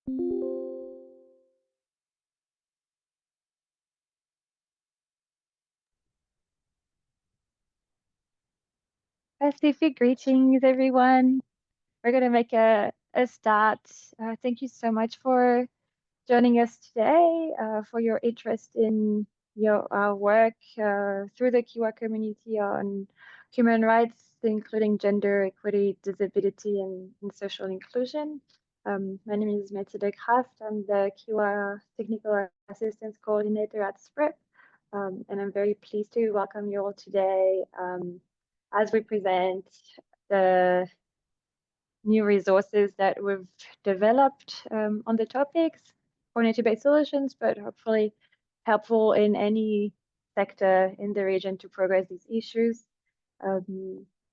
Pacific greetings, everyone. We're going to make a start. Thank you so much for joining us today, for your interest in your work through the Kiwa community on human rights, including gender equity, disability, and social inclusion. My name is Mathilde Kraft. I'm the Kiwa Technical Assistance Coordinator at SPRIP, and I'm very pleased to welcome you all today as we present the new resources that we've developed on the topics for nature-based solutions, but hopefully helpful in any sector in the region to progress these issues.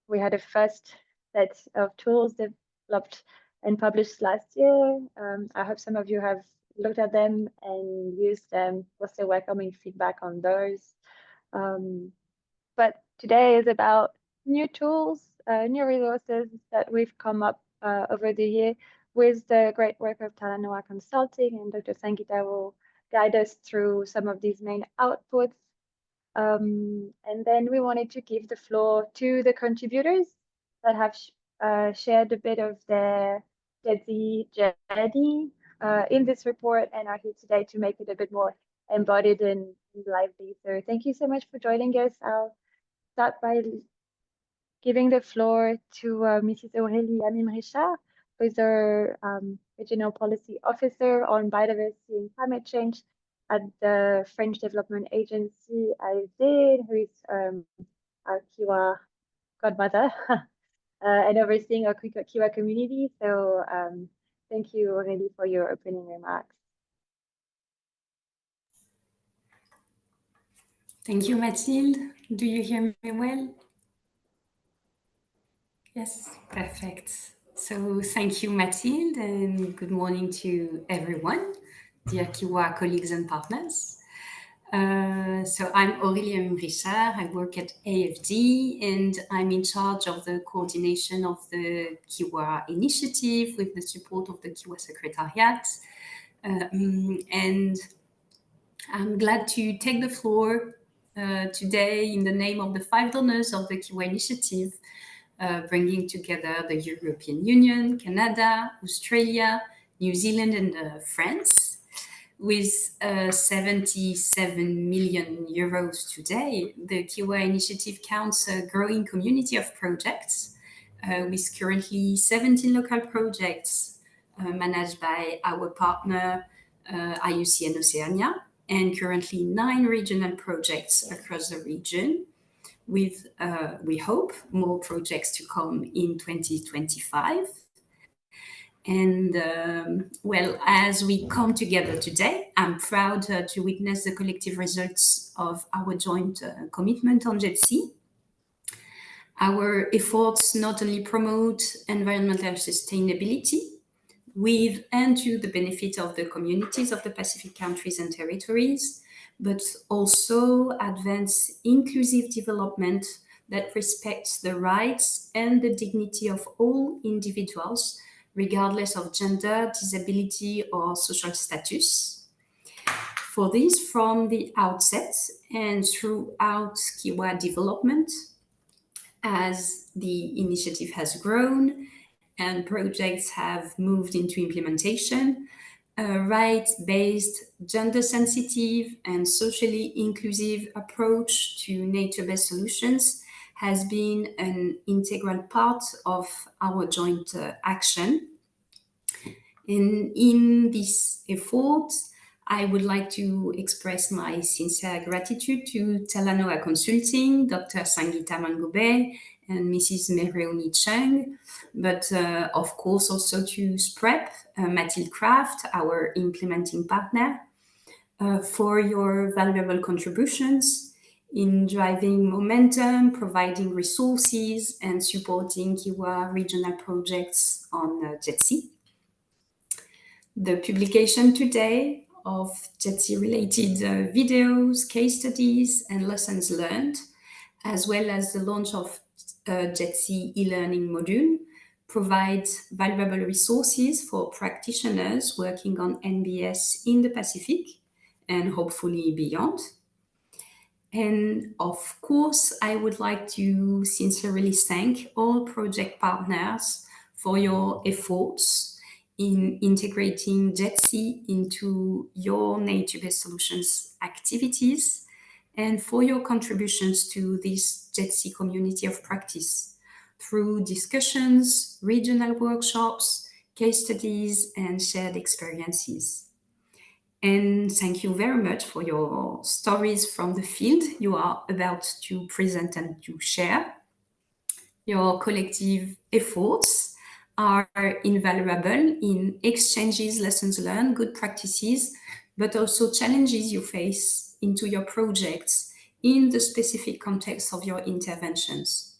We had a first set of tools developed and published last year. I hope some of you have looked at them and used them. We're still welcoming feedback on those. But today is about new tools, new resources that we've come up over the year with the great work of Talanoa Consulting, and Dr. Sangita will guide us through some of these main outputs. And then we wanted to give the floor to the contributors that have shared a bit of their GEDSI journey in this report and are here today to make it a bit more embodied and lively. So thank you so much for joining us. I'll start by giving the floor to Mrs. Aurélie Amim-Richard, who is our Regional Policy Officer on Biodiversity and Climate Change at the French Development Agency, AFD, who is our Kiwa godmother and overseeing our Kiwa community. So thank you, Aurélie, for your opening remarks. Thank you, Mathilde. Do you hear me well? Yes, perfect. So thank you, Mathilde, and good morning to everyone, dear Kiwa colleagues and partners. So I'm Aurélie Amim-Richard. I work at AFD, and I'm in charge of the coordination of the Kiwa Initiative with the support of the Kiwa Secretariat. And I'm glad to take the floor today in the name of the 5 donors of the Kiwa Initiative, bringing together the European Union, Canada, Australia, New Zealand, and France. With 77 million euros today, the Kiwa Initiative counts a growing community of projects, with currently 17 local projects managed by our partner IUCN Oceania, and currently 9 regional projects across the region, with, we hope, more projects to come in 2025. And well, as we come together today, I'm proud to witness the collective results of our joint commitment on GEDSI. Our efforts not only promote environmental sustainability with and to the benefit of the communities of the Pacific countries and territories, but also advance inclusive development that respects the rights and the dignity of all individuals, regardless of gender, disability, or social status. For this, from the outset and throughout Kiwa development, as the initiative has grown and projects have moved into implementation, a rights-based, gender-sensitive, and socially inclusive approach to nature-based solutions has been an integral part of our joint action. And in this effort, I would like to express my sincere gratitude to Talanoa Consulting, Dr. Sangita Mangube, and Mrs. Mereoni Cheng, but of course also to SPREP, Mathilde Kraft, our implementing partner, for your valuable contributions in driving momentum, providing resources, and supporting Kiwa regional projects on GEDSI. The publication today of GEDSI-related videos, case studies, and lessons learned, as well as the launch of GEDSI e-learning module, provides valuable resources for practitioners working on NBS in the Pacific and hopefully beyond. And of course, I would like to sincerely thank all project partners for your efforts in integrating GEDSI into your nature-based solutions activities and for your contributions to this GEDSI community of practice through discussions, regional workshops, case studies, and shared experiences. And thank you very much for your stories from the field you are about to present and to share. Your collective efforts are invaluable in exchanges, lessons learned, good practices, but also challenges you face into your projects in the specific context of your interventions.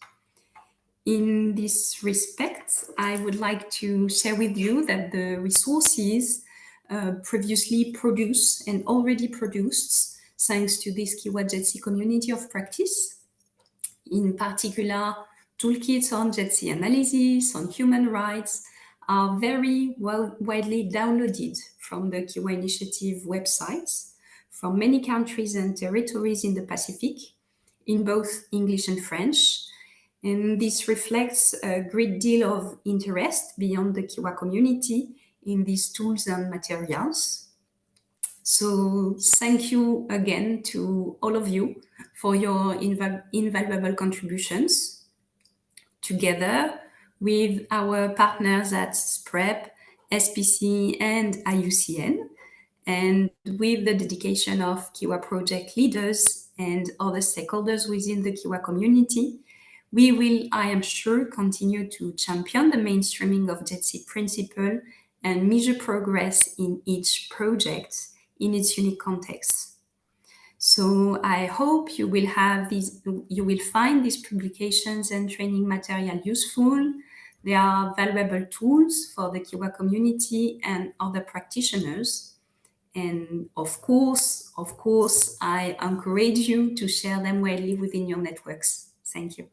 In this respect, I would like to share with you that the resources previously produced and already produced thanks to this Kiwa GEDSI community of practice, in particular toolkits on GEDSI analysis, on human rights, are very widely downloaded from the Kiwa Initiative websites from many countries and territories in the Pacific, in both English and French. And this reflects a great deal of interest beyond the Kiwa community in these tools and materials. So thank you again to all of you for your invaluable contributions. Together with our partners at SPREP, SPC, and IUCN, and with the dedication of Kiwa project leaders and other stakeholders within the Kiwa community, we will, I am sure, continue to champion the mainstreaming of GEDSI principle and measure progress in each project in its unique context. So I hope you will find these publications and training material useful. They are valuable tools for the Kiwa community and other practitioners. And of course, I encourage you to share them widely within your networks. Thank you.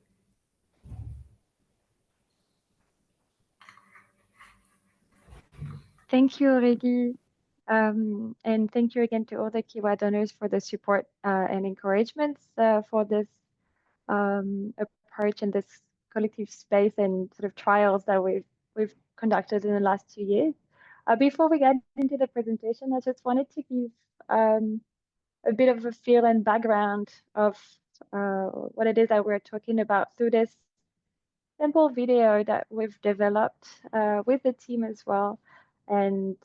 Thank you, Aurélie. And thank you again to all the Kiwa donors for the support and encouragements for this approach and this collective space and sort of trials that we've conducted in the last 2 years. Before we get into the presentation, I just wanted to give a bit of a feel and background of what it is that we're talking about through this simple video that we've developed with the team as well, and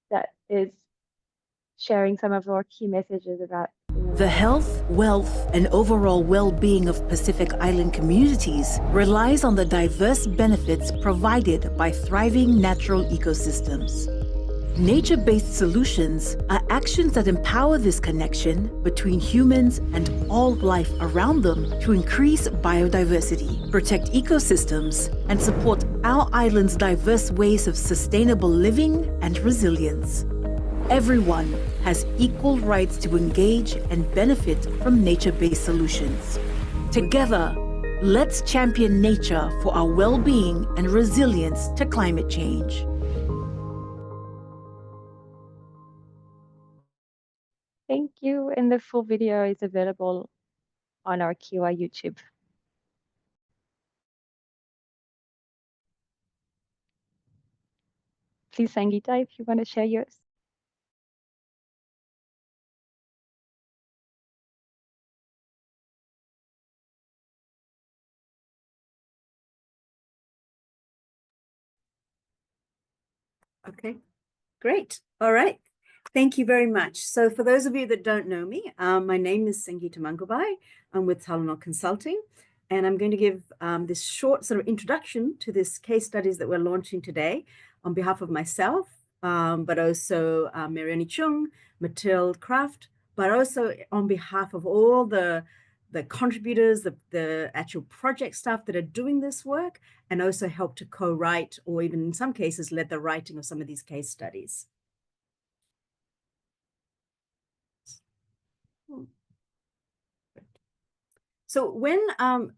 that is sharing some of our key messages about the health, wealth, and overall well-being of Pacific Island communities relies on the diverse benefits provided by thriving natural ecosystems. Nature-based solutions are actions that empower this connection between humans and all life around them to increase biodiversity, protect ecosystems, and support our island's diverse ways of sustainable living and resilience. Everyone has equal rights to engage and benefit from nature-based solutions. Together, let's champion nature for our well-being and resilience to climate change. Thank you, and the full video is available on our Kiwa YouTube. Please, Sangeeta, if you want to share yours. Okay, great. All right. Thank you very much. So for those of you that don't know me, my name is Sangeeta Mangubai. I'm with Talanoa Consulting, and I'm going to give this short sort of introduction to this case studies that we're launching today on behalf of myself, but also Mariani Chung, Mathilde Kraft, but also on behalf of all the contributors, the actual project staff that are doing this work, and also help to co-write, or even in some cases led the writing of some of these case studies. So when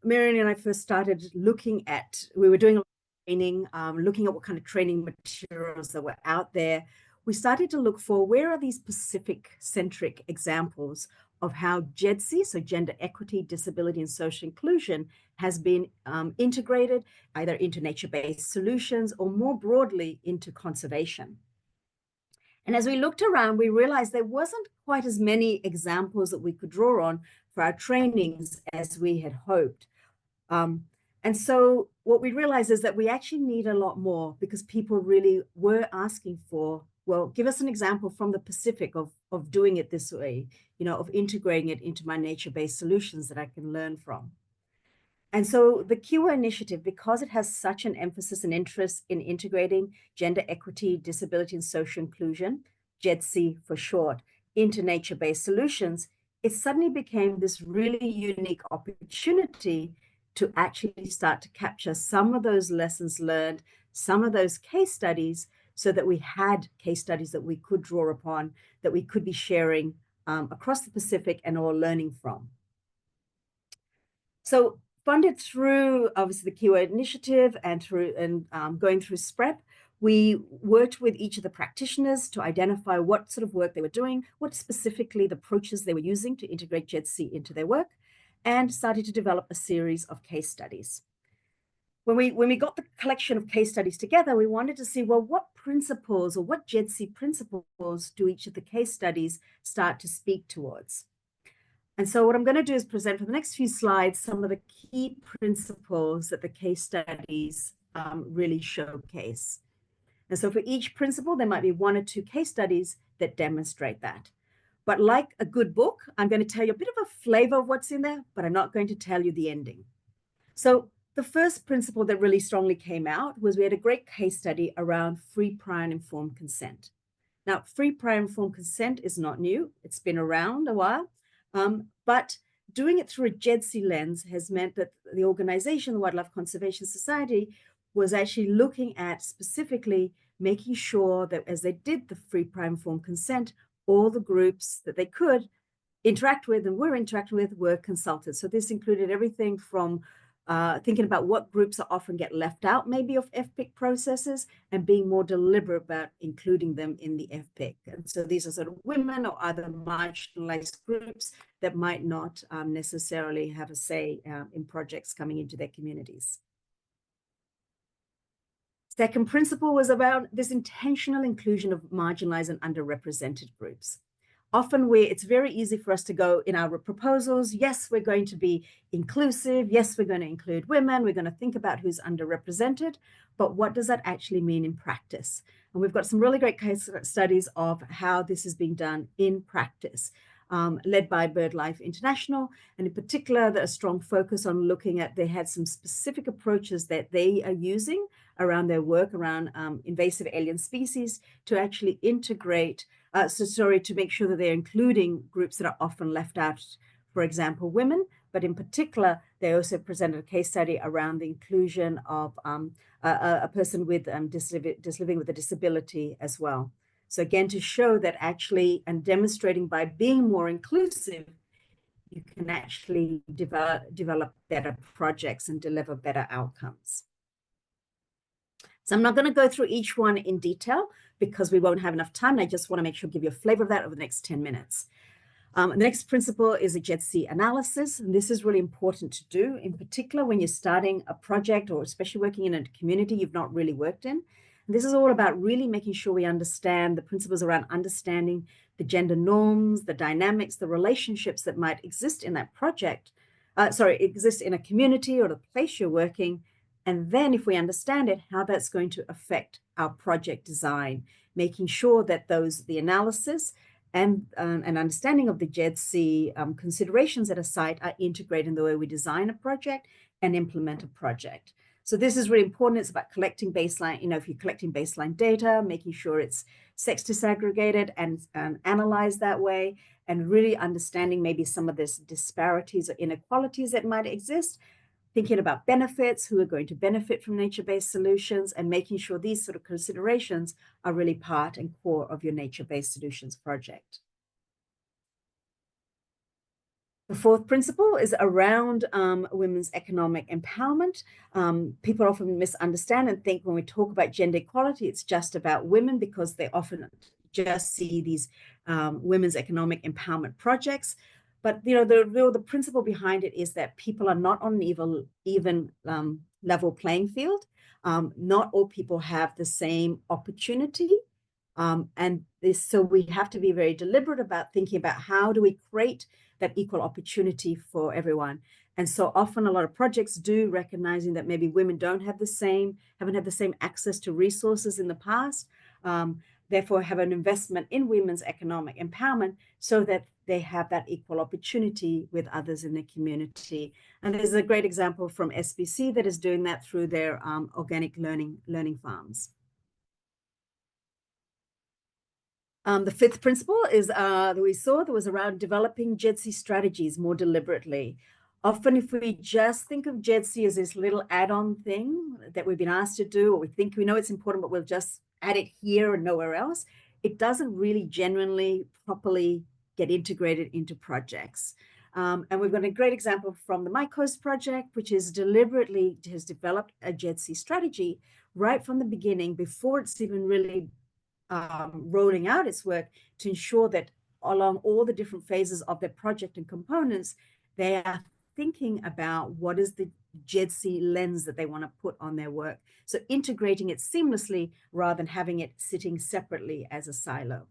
Marianne and I first started looking at, we were doing training, looking at what kind of training materials that were out there, we started to look for where are these Pacific-centric examples of how GEDSI, so gender equity, disability, and social inclusion, has been integrated either into nature-based solutions or more broadly into conservation. And as we looked around, we realized there wasn't quite as many examples that we could draw on for our trainings as we had hoped. And so what we realized is that we actually need a lot more, because people really were asking for, well, give us an example from the Pacific of doing it this way, you know, of integrating it into my nature-based solutions that I can learn from. And so the Kiwa Initiative, because it has such an emphasis and interest in integrating gender equity, disability, and social inclusion, GEDSI for short, into nature-based solutions, it suddenly became this really unique opportunity to actually start to capture some of those lessons learned, some of those case studies, so that we had case studies that we could draw upon, that we could be sharing across the Pacific and all learning from. So funded through, obviously, the Kiwa Initiative and going through SPREP, we worked with each of the practitioners to identify what sort of work they were doing, what specifically the approaches they were using to integrate GEDSI into their work, and started to develop a series of case studies. When we got the collection of case studies together, we wanted to see, well, what principles or what GEDSI principles do each of the case studies start to speak towards? And so what I'm going to do is present for the next few slides some of the key principles that the case studies really showcase. And so for each principle, there might be one or two case studies that demonstrate that. But like a good book, I'm going to tell you a bit of a flavor of what's in there, but I'm not going to tell you the ending. So the first principle that really strongly came out was we had a great case study around free, prior, and informed consent. Now, free, prior, and informed consent is not new. It's been around a while. But doing it through a GEDSI lens has meant that the organization, the Wildlife Conservation Society, was actually looking at specifically making sure that as they did the free, prior, and informed consent, all the groups that they could interact with and were interacting with were consulted. So this included everything from thinking about what groups often get left out maybe of FPIC processes and being more deliberate about including them in the FPIC. And so these are sort of women or other marginalized groups that might not necessarily have a say in projects coming into their communities. Second principle was about this intentional inclusion of marginalized and underrepresented groups. Often it's very easy for us to go in our proposals, yes, we're going to be inclusive, yes, we're going to include women, we're going to think about who's underrepresented, but what does that actually mean in practice? And we've got some really great case studies of how this is being done in practice, led by BirdLife International, and in particular, a strong focus on looking at, they had some specific approaches that they are using around their work around invasive alien species to actually integrate to make sure that they're including groups that are often left out, for example, women, but in particular, they also presented a case study around the inclusion of a person with living with a disability as well. So again, to show that actually, and demonstrating by being more inclusive, you can actually develop better projects and deliver better outcomes. So I'm not going to go through each one in detail because we won't have enough time. I just want to make sure give you a flavor of that over the next 10 minutes. The next principle is a GEDSI analysis. And this is really important to do, in particular when you're starting a project or especially working in a community you've not really worked in. And this is all about really making sure we understand the principles around understanding the gender norms, the dynamics, the relationships that might exist in that project, exist in a community or the place you're working. And then if we understand it, how that's going to affect our project design, making sure that the analysis and an understanding of the GEDSI considerations at a site are integrated in the way we design a project and implement a project. So this is really important. It's about collecting baseline, if you're collecting baseline data, making sure it's sex disaggregated and analyzed that way, and really understanding maybe some of this disparities or inequalities that might exist, thinking about benefits, who are going to benefit from nature-based solutions, and making sure these sort of considerations are really part and core of your nature-based solutions project. The fourth principle is around women's economic empowerment. People often misunderstand and think when we talk about gender equality, it's just about women, because they often just see these women's economic empowerment projects. But the principle behind it is that people are not on an even level playing field. Not all people have the same opportunity. So we have to be very deliberate about thinking about how do we create that equal opportunity for everyone. And so often a lot of projects do recognizing that maybe women haven't had the same access to resources in the past, therefore have an investment in women's economic empowerment so that they have that equal opportunity with others in the community. And there's a great example from SBC that is doing that through their organic learning farms. The fifth principle is that we saw that was around developing GEDSI strategies more deliberately. Often if we just think of GEDSI as this little add-on thing that we've been asked to do, or we think we know it's important, but we'll just add it here and nowhere else, it doesn't really genuinely, properly get integrated into projects. And we've got a great example from the My Coast project, which is deliberately has developed a GEDSI strategy right from the beginning, before it's even really rolling out its work, to ensure that along all the different phases of their project and components, they are thinking about what is the GEDSI lens that they want to put on their work. So integrating it seamlessly rather than having it sitting separately as a silo.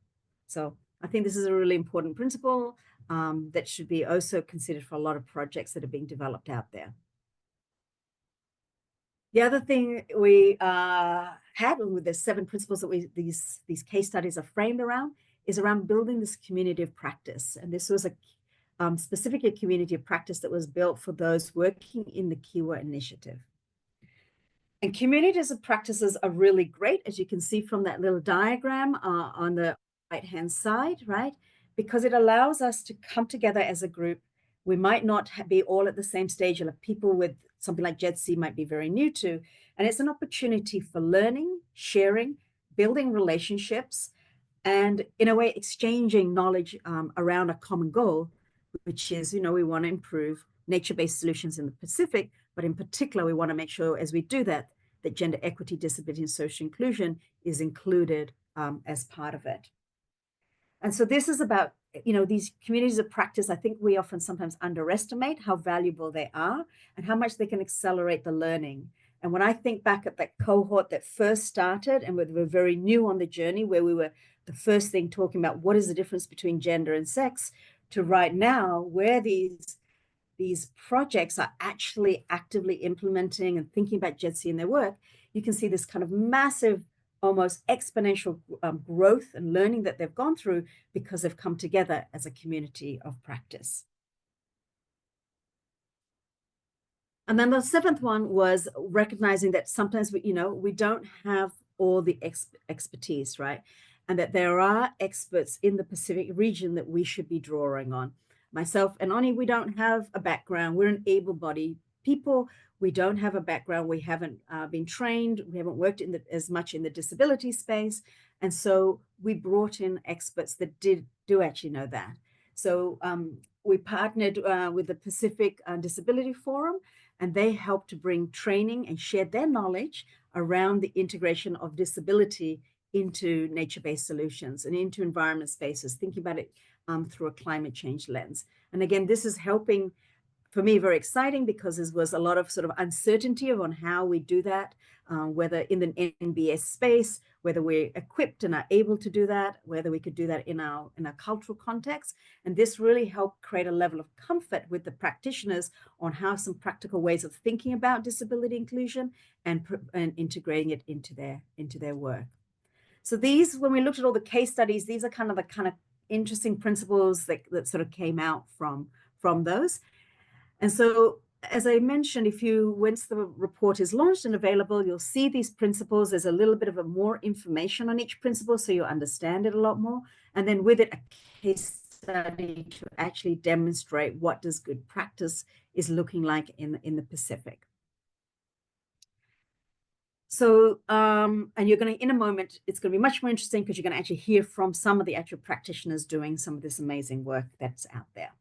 So I think this is a really important principle that should be also considered for a lot of projects that are being developed out there. The other thing we had with the 7 principles that these case studies are framed around is around building this community of practice. And this was a specifically a community of practice that was built for those working in the Kiwa Initiative. And communities of practices are really great, as you can see from that little diagram on the right-hand side, right? Because it allows us to come together as a group. We might not be all at the same stage, and people with something like GEDSI might be very new to, and it's an opportunity for learning, sharing, building relationships, and in a way exchanging knowledge around a common goal, which is, we want to improve nature-based solutions in the Pacific, but in particular, we want to make sure as we do that, that gender equity, disability, and social inclusion is included as part of it. And so this is about, these communities of practice. I think we often sometimes underestimate how valuable they are and how much they can accelerate the learning. And when I think back at that cohort that first started and we were very new on the journey, where we were the first thing talking about what is the difference between gender and sex, to right now where these projects are actually actively implementing and thinking about GEDSI in their work, you can see this kind of massive, almost exponential growth and learning that they've gone through because they've come together as a community of practice. And then the 7th one was recognizing that sometimes we don't have all the expertise, right? And that there are experts in the Pacific region that we should be drawing on. Myself and Ani, we don't have a background. We're an able-bodied people. We don't have a background. We haven't been trained. We haven't worked as much in the disability space. And so we brought in experts that do actually know that. So we partnered with the Pacific Disability Forum, and they helped to bring training and share their knowledge around the integration of disability into nature-based solutions and into environment spaces, thinking about it through a climate change lens. And again, this is helping, for me, very exciting, because there was a lot of sort of uncertainty on how we do that, whether in the NBS space, whether we're equipped and are able to do that, whether we could do that in our cultural context. And this really helped create a level of comfort with the practitioners on how some practical ways of thinking about disability inclusion and integrating it into their work. So these, when we looked at all the case studies, these are kind of interesting principles that sort of came out from those. And so, as I mentioned, once the report is launched and available, you'll see these principles. There's a little bit of more information on each principle, so you understand it a lot more. And then with it, a case study to actually demonstrate what does good practice is looking like in the Pacific. So, and you're going to, in a moment, it's going to be much more interesting because you're going to actually hear from some of the actual practitioners doing some of this amazing work that's out there.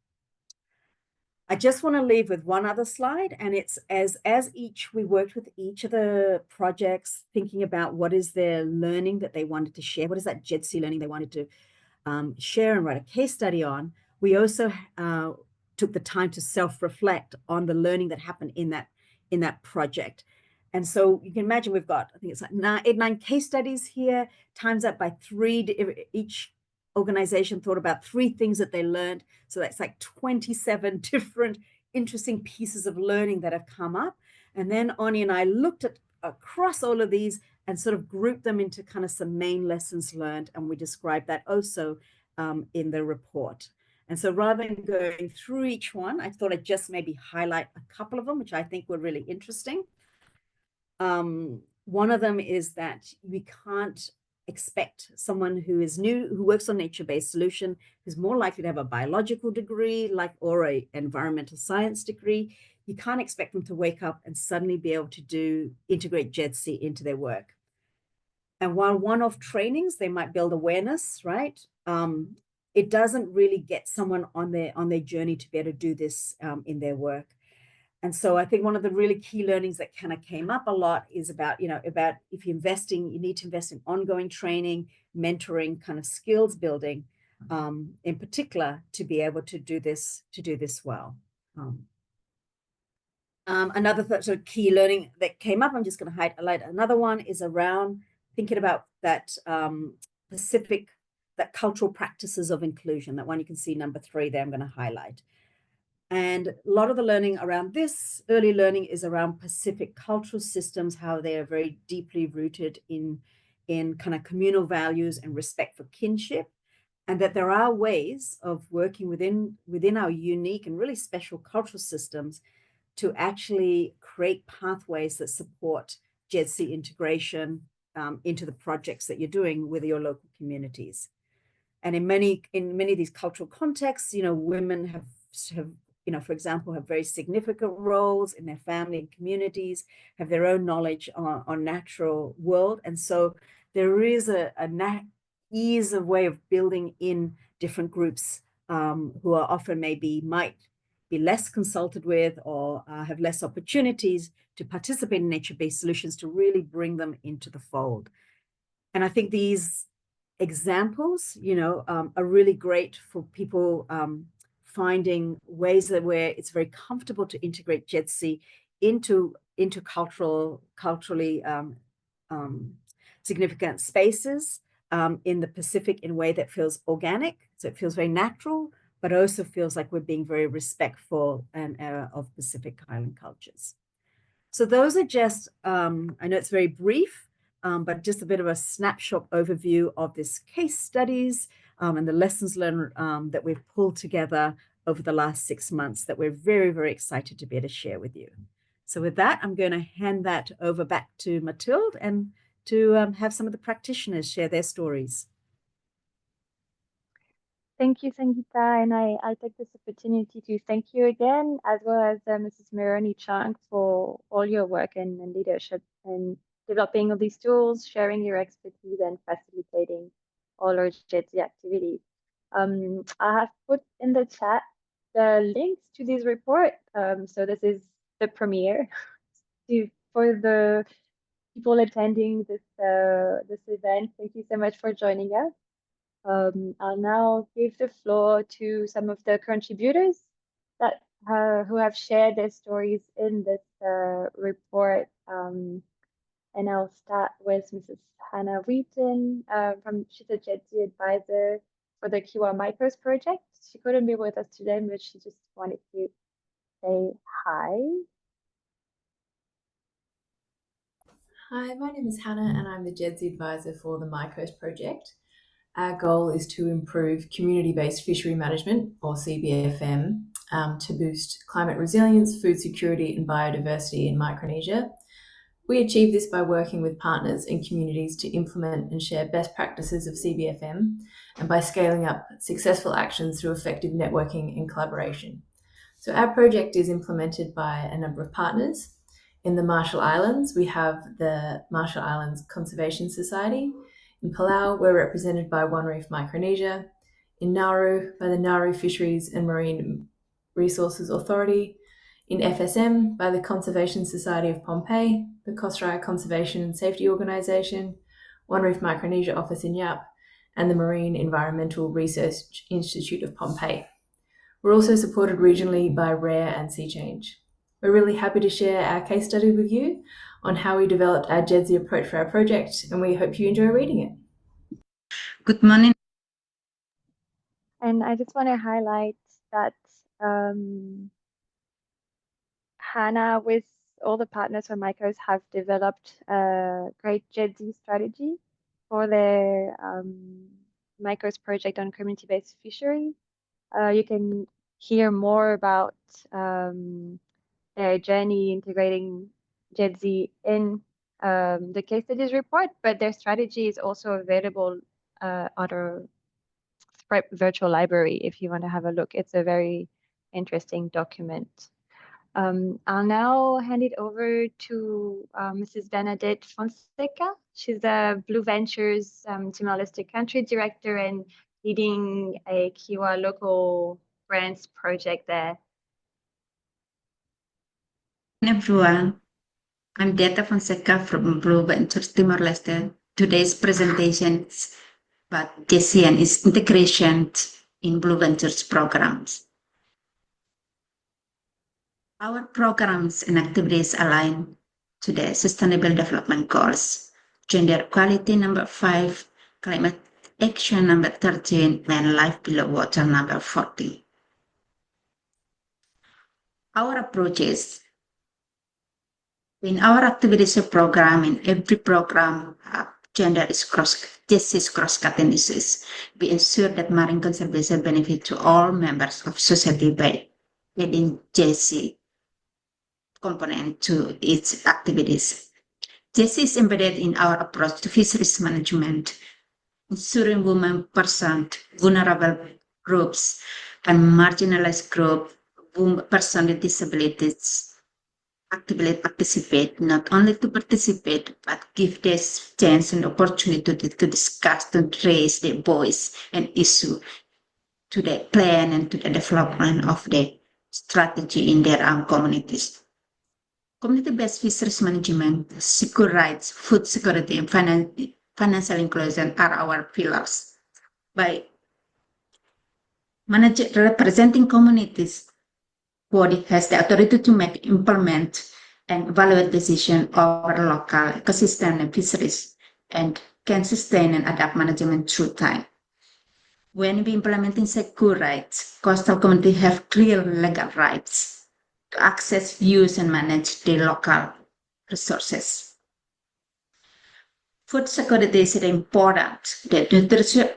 I just want to leave with one other slide, and it's we worked with each of the projects, thinking about what is their learning that they wanted to share, what is that GEDSI learning they wanted to share and write a case study on. We also took the time to self-reflect on the learning that happened in that project. And so you can imagine we've got, I think it's like 9 case studies here, times that by 3. Each organization thought about 3 things that they learned. So that's like 27 different interesting pieces of learning that have come up. And then Oni and I looked at across all of these and sort of grouped them into kind of some main lessons learned. And we described that also in the report. And so rather than going through each one, I thought I'd just maybe highlight a couple of them, which I think were really interesting. One of them is that we can't expect someone who is new, who works on nature-based solution, who's more likely to have a biological degree, or a environmental science degree. You can't expect them to wake up and suddenly be able to integrate GEDSI into their work. And while one-off trainings, they might build awareness, right? It doesn't really get someone on their journey to be able to do this in their work. And so I think one of the really key learnings that kind of came up a lot is about if you're investing, you need to invest in ongoing training, mentoring, kind of skills building, in particular, to be able to do this well. Another sort of key learning that came up, I'm just going to highlight another one, is around thinking about that that cultural practices of inclusion. That one you can see number 3 there, I'm going to highlight. And a lot of the learning around this early learning is around Pacific cultural systems, how they are very deeply rooted in kind of communal values and respect for kinship, and that there are ways of working within our unique and really special cultural systems to actually create pathways that support GEDSI integration into the projects that you're doing with your local communities. And in many of these cultural contexts, women have for example, have very significant roles in their family and communities, have their own knowledge on natural world. And so there is a way of building in different groups who are often might be less consulted with or have less opportunities to participate in nature-based solutions, to really bring them into the fold. And I think these examples, are really great for people finding ways where it's very comfortable to integrate GEDSI into culturally significant spaces in the Pacific in a way that feels organic. So it feels very natural, but also feels like we're being very respectful of Pacific Island cultures. So those are just, I know it's very brief, but just a bit of a snapshot overview of this case studies and the lessons learned that we've pulled together over the last 6 months that we're very, very excited to be able to share with you. So with that, I'm going to hand that over back to Mathilde and to have some of the practitioners share their stories. Thank you, Sangeeta, and I take this opportunity to thank you again, as well as Mrs. Mironi Chang, for all your work and leadership in developing all these tools, sharing your expertise, and facilitating all our GEDSI activities. I have put in the chat the links to this report. So this is the premiere for the people attending this event. Thank you so much for joining us. I'll now give the floor to some of the contributors that who have shared their stories in this report. And I'll start with Mrs. Hannah Wheaton. She's a GEDSI advisor for the Kiwa Micros project. She couldn't be with us today, but she just wanted to say hi. Hi, my name is Hannah and I'm the GEDSI advisor for the Micros project. Our goal is to improve community-based fishery management, or CBFM, to boost climate resilience, food security and biodiversity in Micronesia. We achieve this by working with partners and communities to implement and share best practices of CBFM, and by scaling up successful actions through effective networking and collaboration. So our project is implemented by a number of partners. In the Marshall Islands, we have the Marshall Islands Conservation Society. In Palau, we're represented by One Reef Micronesia. In Nauru, by the Nauru Fisheries and Marine Resources Authority, in FSM by the Conservation Society of Pompeii, the Kosrae Conservation and Safety Organisation, One Reef Micronesia Office in Yap, and the Marine Environmental Research Institute of Pompeii. We're also supported regionally by RARE and Sea Change. We're really happy to share our case study with you on how we developed our GEDSI approach for our project, and we hope you enjoy reading it. Good morning. And I just want to highlight that Hannah, with all the partners from MICOS, have developed a great GEDSI strategy for their MICOS project on community-based fishery. You can hear more about their journey integrating GEDSI in the case studies report, but their strategy is also available on our Spread virtual library if you want to have a look. It's a very interesting document. I'll now hand it over to Mrs. Bernadette Fonseca. She's the Blue Ventures Timor-Leste country director and leading a Kiwa local brands project there. Everyone, I'm Deta Fonseca from Blue Ventures Timor-Leste. Today's presentation is about GEDSI and its integration in Blue Ventures programs. Our programs and activities align to the Sustainable Development Goals, Gender Equality number 5, Climate Action number 13, and Life Below Water number 14. Our approaches in our activities program, in every program, GEDSI is cross-cutting issues. We ensure that marine conservation benefit to all members of society by adding GEDSI component to its activities. GEDSI is embedded in our approach to fisheries management, ensuring women, persons, vulnerable groups, and marginalized groups, persons with disabilities, actively participate, not only to participate, but give this chance and opportunity to discuss, to raise their voice and issue to the plan and to the development of the strategy in their own communities. Community-based fisheries management, secure rights, food security, and financial inclusion are our pillars. By representing communities, body has the authority to make, implement, and evaluate decisions over local ecosystem and fisheries, and can sustain and adapt management through time. When we implementing secure rights, coastal communities have clear legal rights to access, use, and manage their local resources. Food security is important. The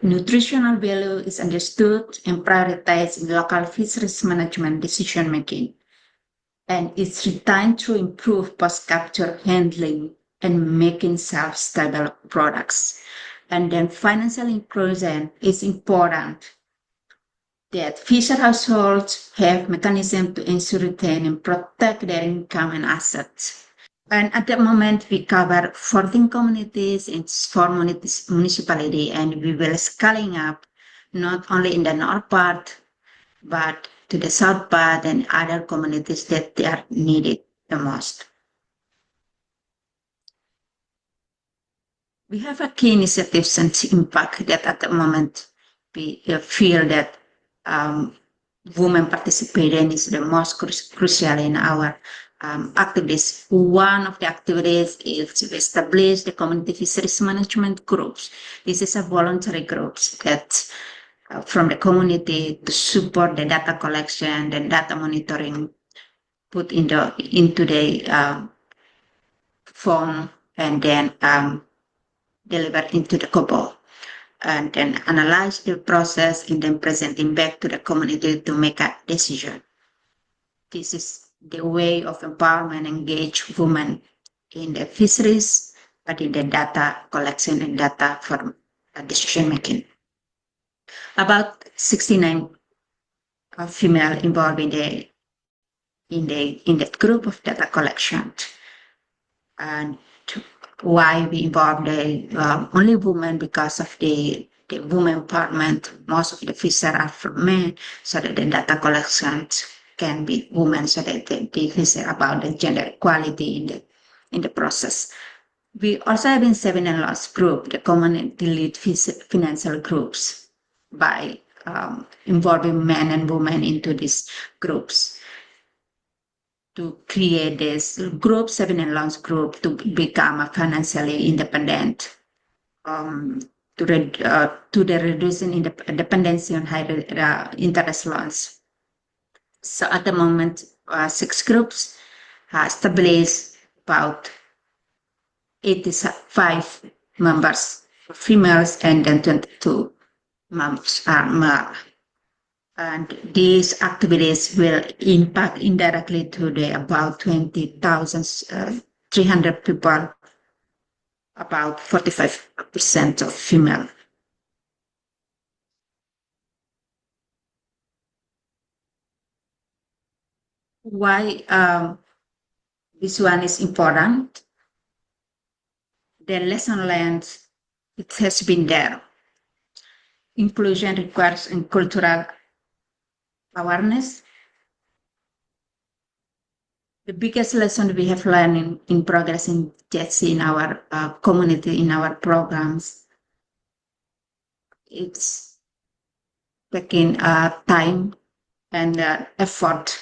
nutritional value is understood and prioritized in local fisheries management decision making, and it's retained to improve post-capture handling and making self-stable products. And then financial inclusion is important, that fisher households have mechanisms to ensure, retain, and protect their income and assets. And at the moment, we cover 14 communities in 4 municipalities, and we will scaling up not only in the north part, but to the south part and other communities that they are needed the most. We have a key initiatives and impact that at the moment we feel that women participation is the most crucial in our activities. One of the activities is to establish the community fisheries management groups. This is a voluntary group that from the community to support the data collection and data monitoring, put into the form and then delivered into the COBOL, and then analyze the process and then presenting back to the community to make a decision. This is the way of empowerment, engage women in the fisheries, but in the data collection and data for decision making. About 69 female involved in that group of data collection. And why we involve the only women, because of the women empowerment. Most of the fishers are from men, so that the data collection can be women, so that they listen about the gender equality in the process. We also have in 7-in-laws group, the community lead financial groups, by involving men and women into these groups to create this group, 7-in-laws group, to become financially independent, to the reducing dependency on high interest loans. So at the moment, 6 groups established, about 85 members females, and then 22 members are male. And these activities will impact indirectly to the about 20,300 people, about 45% of female. Why this one is important? The lesson learned, it has been there. Inclusion requires cultural awareness. The biggest lesson we have learned in progress in GEDSI, in our community, in our programs, it's taking time and effort,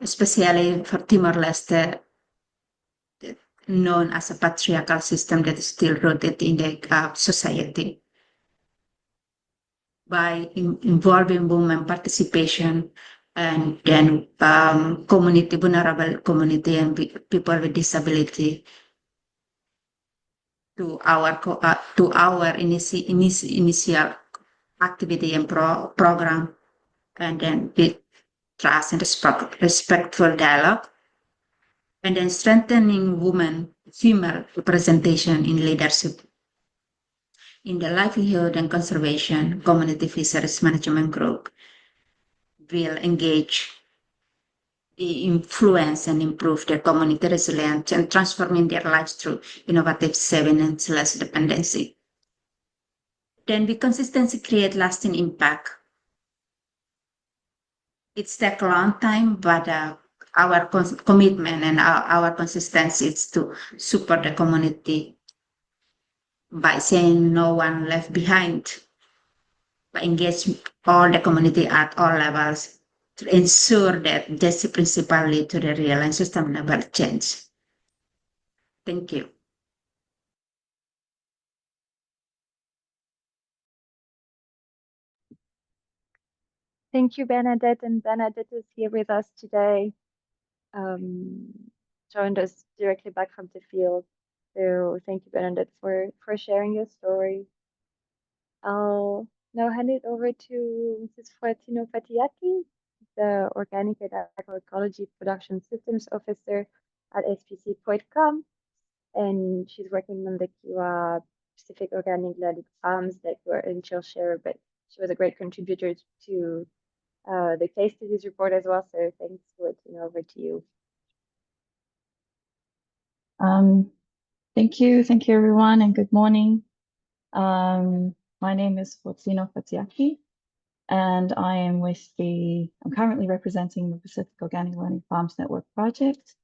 especially for Timor-Leste, known as a patriarchal system that is still rooted in the society. By involving women participation, and then community, vulnerable community, and people with disability, to our initial activity and program, and then with trust and respectful dialogue, and then strengthening women, female representation in leadership. In the livelihood and conservation community fisheries management group will engage, influence, and improve their community resilience and transforming their lives through innovative saving and less dependency. Then the consistency create lasting impact. It's take a long time, but our commitment and our consistency is to support the community by saying no one left behind, by engaging all the community at all levels to ensure that GEDSI principle lead to the real and sustainable change. Thank you. Thank you, Bernadette. And Bernadette is here with us today. Joined us directly back from the field. So thank you, Bernadette, for sharing your story. I'll now hand it over to Mrs. Fortino Fatiaki, the Organic and Agroecology Production Systems Officer at SPC Point.com. And she's working on the Kiwa Pacific Organic Learning Farms that were in share, but she was a great contributor to the case studies report as well. So thanks, Fortino, over to you. Thank you everyone, and good morning. My name is Fortino Fatiaki, and I'm currently representing the Pacific Organic Learning Farms Network project.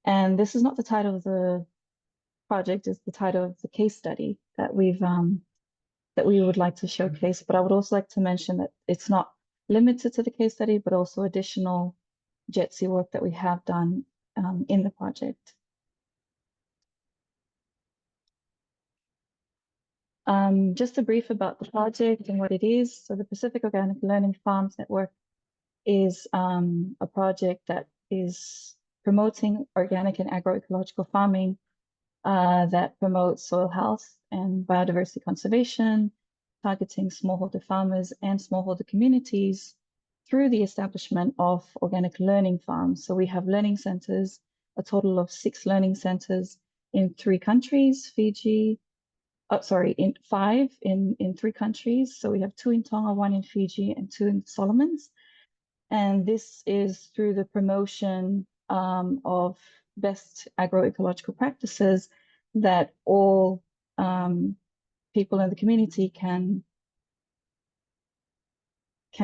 And this is not the title of the project, it's the title of the case study that we would like to showcase. But I would also like to mention that it's not limited to the case study, but also additional GEDSI work that we have done in the project. Just a brief about the project and what it is. So the Pacific Organic Learning Farms Network is a project that is promoting organic and agroecological farming that promotes soil health and biodiversity conservation, targeting smallholder farmers and smallholder communities through the establishment of organic learning farms. So we have learning centers, a total of 6 learning centers in 3 countries, in 5 in 3 countries. So we have 2 in Tonga, 1 in Fiji, and 2 in the Solomons. And this is through the promotion of best agroecological practices that all people in the community can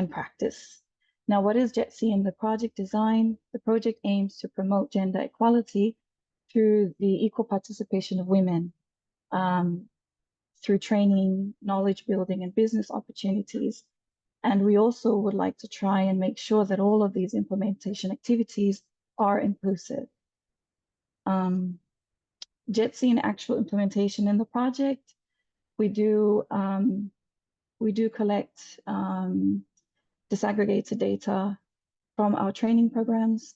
practice. Now, what is GEDSI in the project design? The project aims to promote gender equality through the equal participation of women, through training, knowledge building, and business opportunities. And we also would like to try and make sure that all of these implementation activities are inclusive. GEDSI in actual implementation in the project, we do collect disaggregated data from our training programs.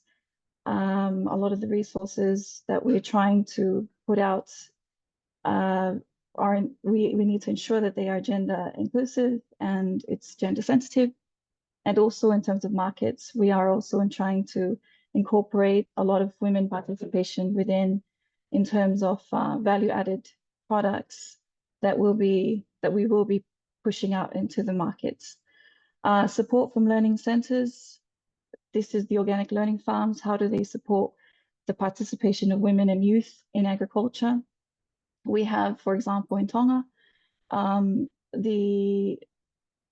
A lot of the resources that we're trying to put out we need to ensure that they are gender inclusive and it's gender sensitive. And also in terms of markets, we are also trying to incorporate a lot of women participation within, in terms of value added products that we will be pushing out into the markets. Support from learning centers. This is the organic learning farms. How do they support the participation of women and youth in agriculture? We have, for example, in Tonga, the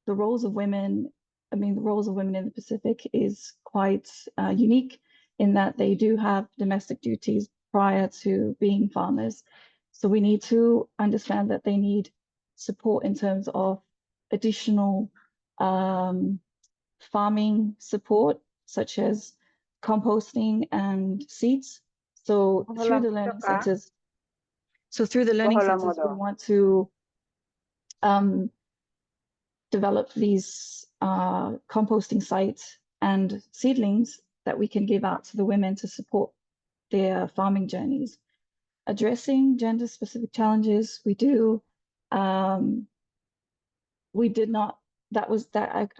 roles of women. I mean, the roles of women in the Pacific is quite unique in that they do have domestic duties prior to being farmers. So we need to understand that they need support in terms of additional farming support, such as composting and seeds. So through the learning centers, we want to develop these composting sites and seedlings that we can give out to the women to support their farming journeys. Addressing gender-specific challenges, I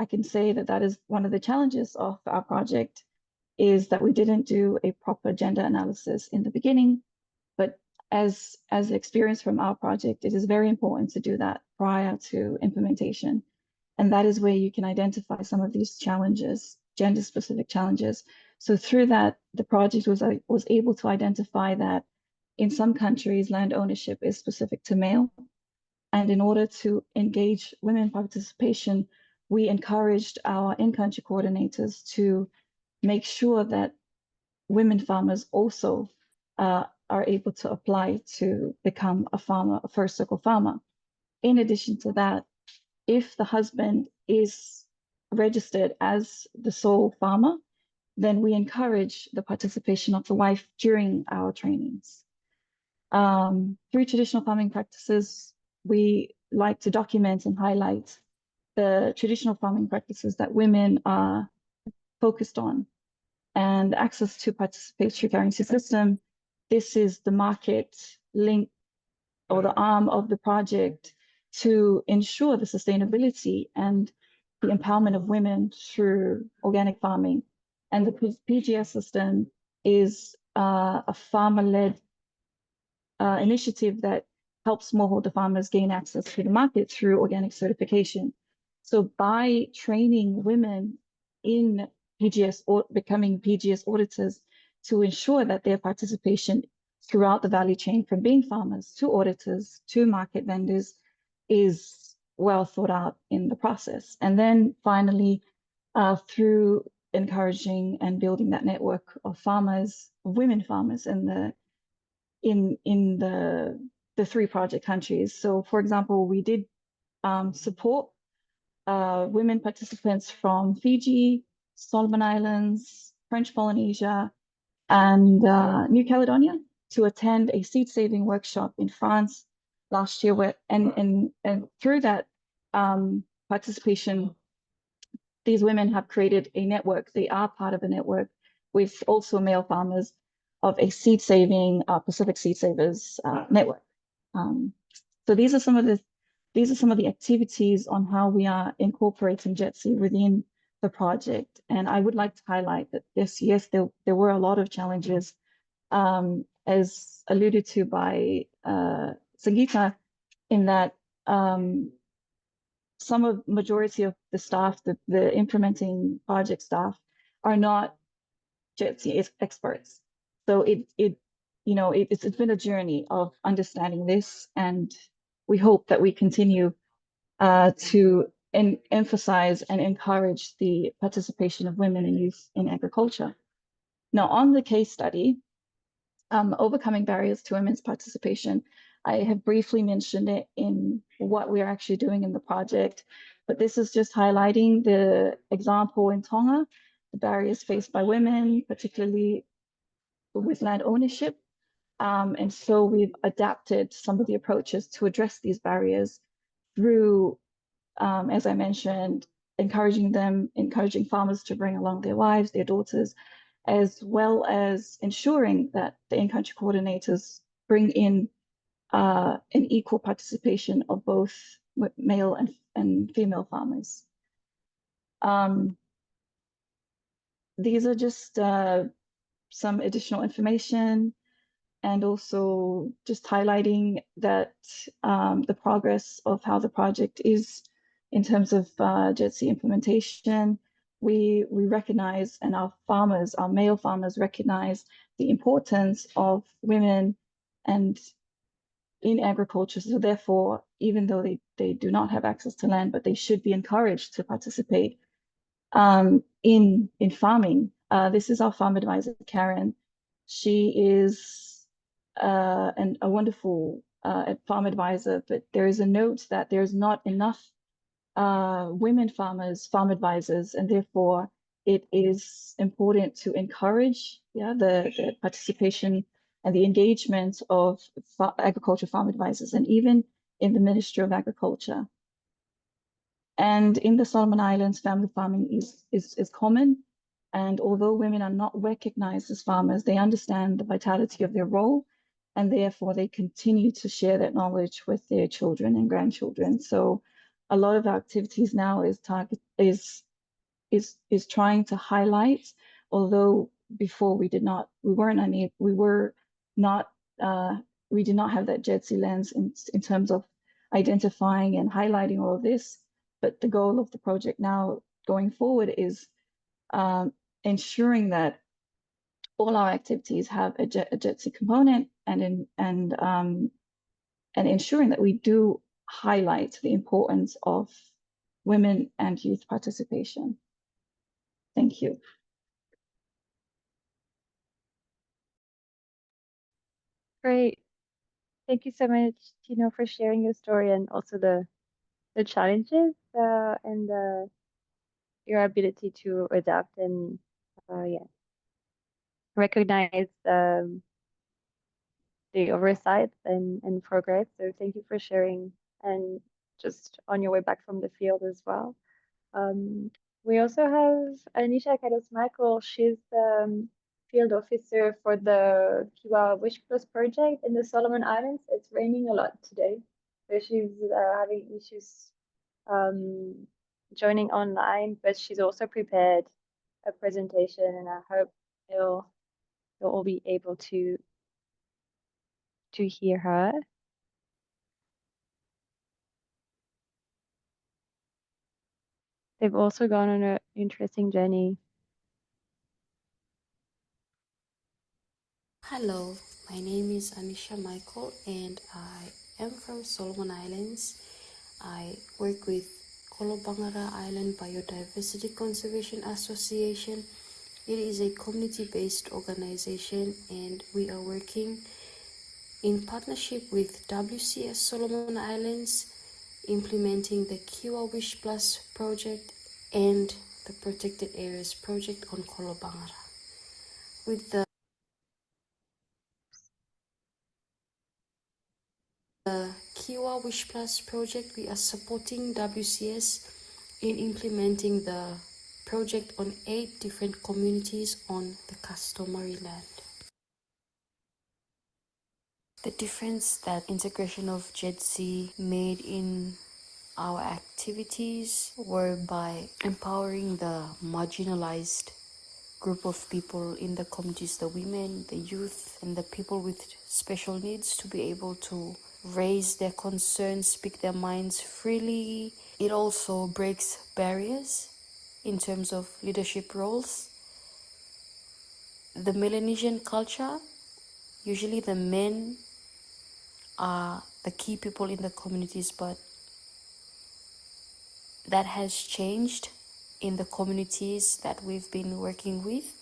can say that is one of the challenges of our project, is that we didn't do a proper gender analysis in the beginning. But as experience from our project, it is very important to do that prior to implementation. And that is where you can identify some of these challenges, gender-specific challenges. So through that, the project was able to identify that in some countries, land ownership is specific to male. And in order to engage women participation, we encouraged our in-country coordinators to make sure that women farmers also are able to apply to become a farmer, a first circle farmer. In addition to that, if the husband is registered as the sole farmer, then we encourage the participation of the wife during our trainings. Through traditional farming practices, we like to document and highlight the traditional farming practices that women are focused on. And access to participatory currency system, this is the market link or the arm of the project to ensure the sustainability and the empowerment of women through organic farming. And the PGS system is a farmer-led initiative that helps smallholder farmers gain access to the market through organic certification. So by training women in PGS or becoming PGS auditors to ensure that their participation throughout the value chain from being farmers to auditors to market vendors is well thought out in the process. And then finally, through encouraging and building that network of farmers, of women farmers in the 3 project countries. So for example, we did support women participants from Fiji, Solomon Islands, French Polynesia, and New Caledonia to attend a seed saving workshop in France last year. And through that participation, these women have created a network. They are part of a network with also male farmers of a seed saving Pacific Seed Savers network. So these are some of the activities on how we are incorporating GEDSI within the project. And I would like to highlight that yes, there were a lot of challenges, as alluded to by Sangeeta, in that majority of the staff, the implementing project staff, are not GEDSI experts. So it's been a journey of understanding this, and we hope that we continue to emphasize and encourage the participation of women and youth in agriculture. Now, on the case study, overcoming barriers to women's participation, I have briefly mentioned it in what we're actually doing in the project, but this is just highlighting the example in Tonga, the barriers faced by women, particularly with land ownership. And so we've adapted some of the approaches to address these barriers through, as I mentioned, encouraging farmers to bring along their wives, their daughters, as well as ensuring that the in-country coordinators bring in an equal participation of both male and female farmers. These are just some additional information, and also just highlighting that the progress of how the project is in terms of GEDSI implementation. We recognize, and our male farmers recognize the importance of women and in agriculture. So therefore, even though they do not have access to land, but they should be encouraged to participate in farming. This is our farm advisor, Karen. She is a wonderful farm advisor, but there is a note that there's not enough women farm advisors, and therefore it is important to encourage the participation and the engagement of agriculture farm advisors, and even in the Ministry of Agriculture. And in the Solomon Islands, family farming is common. And although women are not recognized as farmers, they understand the vitality of their role, and therefore they continue to share that knowledge with their children and grandchildren. So a lot of our activities now is trying to highlight, although before we did not have that GEDSI lens in terms of identifying and highlighting all of this. But the goal of the project now going forward is ensuring that all our activities have a GEDSI component, and ensuring that we do highlight the importance of women and youth participation. Thank you. Great. Thank you so much, Tino, for sharing your story and also the challenges and your ability to adapt and recognize the oversight and progress. So thank you for sharing, and just on your way back from the field as well. We also have Anisha Kados-Michael. She's the field officer for the Kiwa Wish Plus project in the Solomon Islands. It's raining a lot today, so she's having issues joining online, but she's also prepared a presentation, and I hope you'll all be able to hear her. They've also gone on an interesting journey. Hello, my name is Anisha Michael and I am from Solomon Islands. I work with Kolobangara Island Biodiversity Conservation Association. It is a community-based organization, and we are working in partnership with WCS Solomon Islands, implementing the Kiwa Wish Plus project and the Protected Areas project on Kolobangara. With the Kiwa Wish Plus project, we are supporting WCS in implementing the project on 8 different communities on the customary land. The difference that integration of GEDSI made in our activities were by empowering the marginalized group of people in the communities, the women, the youth, and the people with special needs, to be able to raise their concerns, speak their minds freely. It also breaks barriers in terms of leadership roles. The Melanesian culture, usually the men are the key people in the communities, but that has changed in the communities that we've been working with.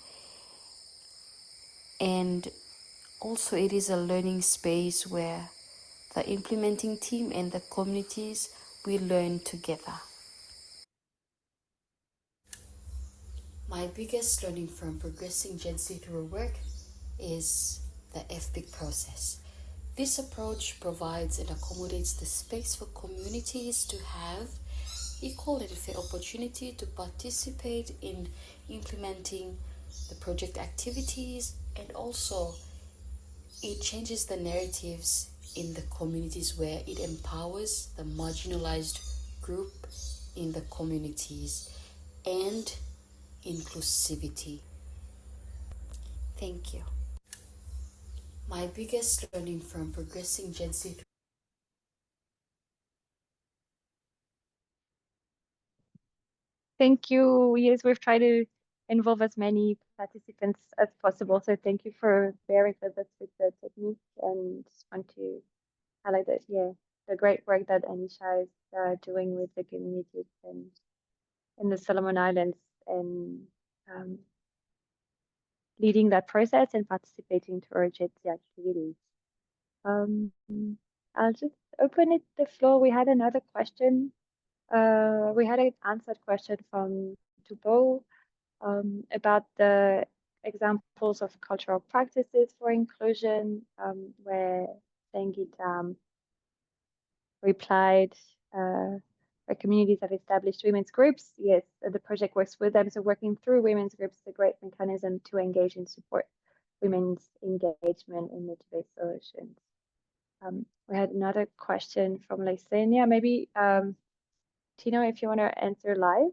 And also it is a learning space where the implementing team and the communities, we learn together. My biggest learning from progressing GEDSI through work is the FPIC process. This approach provides and accommodates the space for communities to have equal and fair opportunity to participate in implementing the project activities, and also it changes the narratives in the communities where it empowers the marginalized group in the communities and inclusivity. Thank you. My biggest learning from progressing GEDSI. Thank you. Yes, we've tried to involve as many participants as possible. So thank you for bearing with us with the technique, and just want to highlight that, yeah, the great work that Anisha is doing with the communities and in the Solomon Islands, and leading that process and participating to our GEDSI activities. I'll just open it the floor. We had another question. We had an answered question from Tubo about the examples of cultural practices for inclusion, where Sangit replied, where communities have established women's groups. Yes, the project works with them. So working through women's groups is a great mechanism to engage and support women's engagement in nature-based solutions. We had another question from Lysenia. Maybe Tino, if you want to answer live.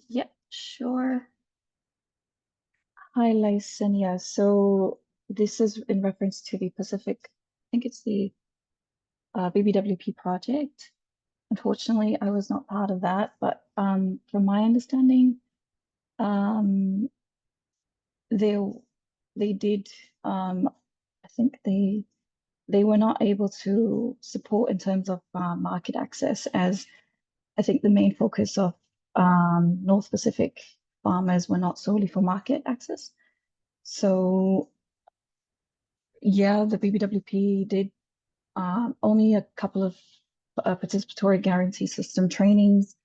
Yeah, sure. Hi, Lysenia. So this is in reference to the Pacific, I think it's the BBWP project. Unfortunately, I was not part of that, but from my understanding, they did, I think they were not able to support in terms of market access, as I think the main focus of North Pacific farmers were not solely for market access. So yeah, the BBWP did only a couple of participatory guarantee system trainings.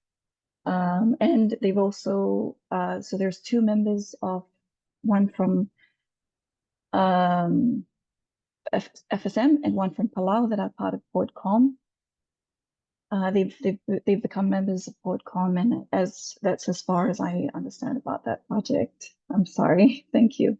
And they've also, so there's two members of one from FSM and one from Palau that are part of PORTCOM. They've become members of PORTCOM, and that's as far as I understand about that project. I'm sorry. Thank you.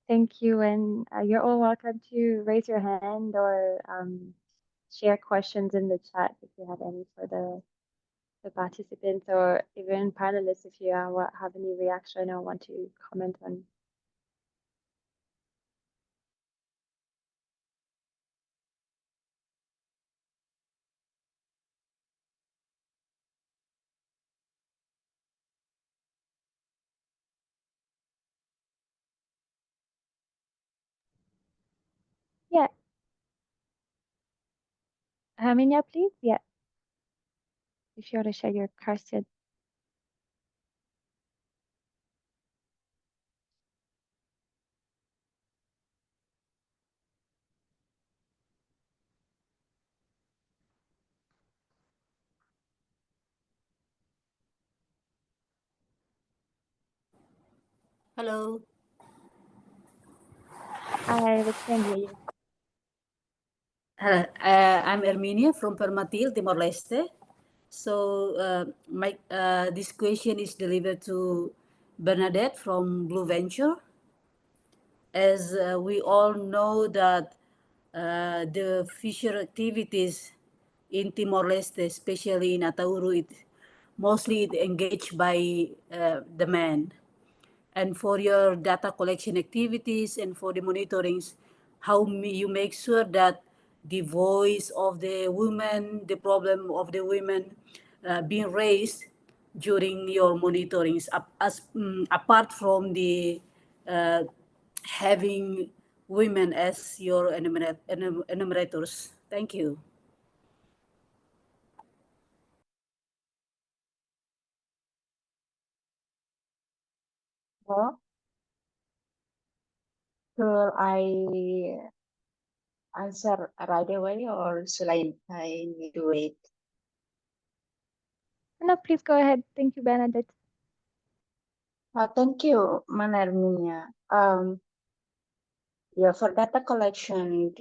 Thank you, and you're all welcome to raise your hand or share questions in the chat if you have any for the participants, or even panelists if you have any reaction or want to comment on. Yeah. Herminia, please. Yeah. If you want to share your question. Hello. Hi, we can hear you. I'm Erminia from Permatil, Timor-Leste. So this question is delivered to Bernadette from Blue Venture. As we all know that the fisher activities in Timor-Leste, especially in Atauru, mostly engaged by the men. And for your data collection activities and for the monitorings, how you make sure that the voice of the women, the problem of the women being raised during your monitorings, apart from the having women as your enumerators? Thank you. Well, should I answer right away or should I need to wait? No, please go ahead. Thank you, Bernadette. Thank you, Manarminya. Yeah, for data collection,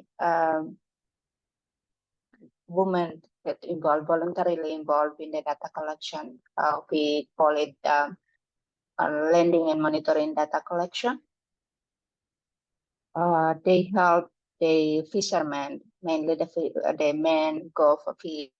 women that voluntarily involved in the data collection, we call it lending and monitoring data collection. They help the fishermen, mainly the men go for fish